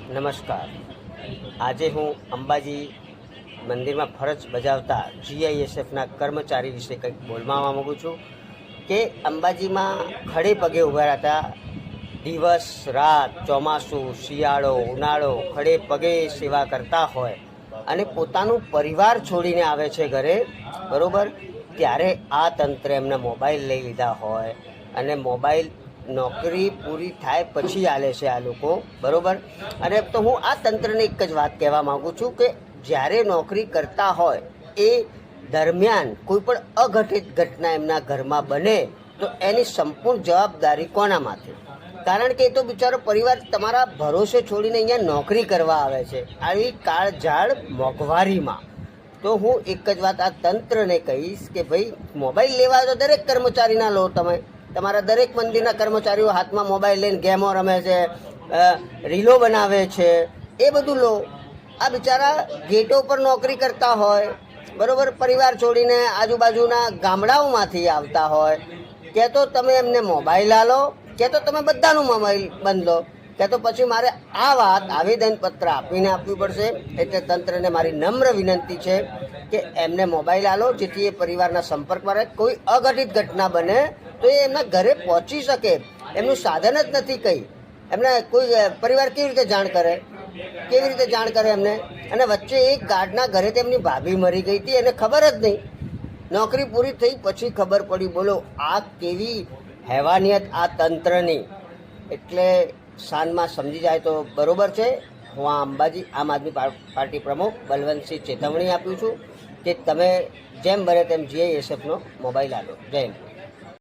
નમસ્કાર. આજે હું અંબાજી મંદિરમાં ફરજ બજાવતા જીઆઈએસએફના કર્મચારી વિશે કંઈક બોલવા માગું છું કે અંબાજીમાં ખડે પગે ઊભા હતા. દિવસ રાત, ચોમાસું, શિયાળો, ઉનાળો ખડે પગે સેવા કરતા હોય અને પોતાનું પરિવાર છોડીને આવે છે ઘરે, બરાબર, ત્યારે આ તંત્ર એમના મોબાઈલ લઈ લીધા હોય અને મોબાઈલ નોકરી પૂરી થાય પછી આલે છે આ લોકો, બરાબર. અને તો હું આ તંત્રને એક જ વાત કહેવા માગું છું કે જ્યારે નોકરી કરતા હોય એ દરમિયાન કોઈ પણ અઘટિત ઘટના એમના ઘરમાં બને તો એની સંપૂર્ણ જવાબદારી કોના માથે? કારણ કે એ તો બિચારો પરિવાર તમારા ભરોસે છોડીને અહીંયા નોકરી કરવા આવે છે આવી કાળઝાળ મોંઘવારીમાં. તો હું એક જ વાત આ તંત્રને કહીશ કે ભાઈ, મોબાઈલ લેવા તો દરેક કર્મચારીના લો. તમે તમારા દરેક મંદિરના કર્મચારીઓ હાથમાં મોબાઈલ લઈને ગેમો રમે છે, રીલો બનાવે છે, એ બધું લો. આ બિચારા ગેટો પર નોકરી કરતા હોય, બરાબર, પરિવાર છોડીને આજુબાજુના ગામડાઓમાંથી આવતા હોય, કે તો તમે એમને મોબાઈલ આલો, કે તો તમે બધાનું મોબાઈલ બંધ લો, કે તો પછી મારે આ વાત આવેદનપત્ર આપીને આપવી પડશે. એટલે તંત્રને મારી નમ્ર વિનંતી છે કે એમને મોબાઈલ આલો, જેથી એ પરિવારના સંપર્કમાં રહે. કોઈ અઘટિત ઘટના બને તો એ એમના ઘરે પહોંચી શકે. એમનું સાધન જ નથી કંઈ. એમને કોઈ પરિવાર કેવી રીતે જાણ કરે એમને? અને વચ્ચે એક ગાર્ડના ઘરે તેમની ભાભી મરી ગઈ હતી, એને ખબર જ નહીં. નોકરી પૂરી થઈ પછી ખબર પડી. બોલો, આ કેવી હેવાનિયત આ તંત્રની. એટલે શાનમાં સમજી જાય તો બરાબર છે. હું આ અંબાજી આમ આદમી પાર્ટી પ્રમુખ બલવંતસિંહ ચેતવણી આપ્યું છું કે તમે જેમ બને તેમ જીઆઈએસએફનો મોબાઈલ આલો. જય હિન્દ.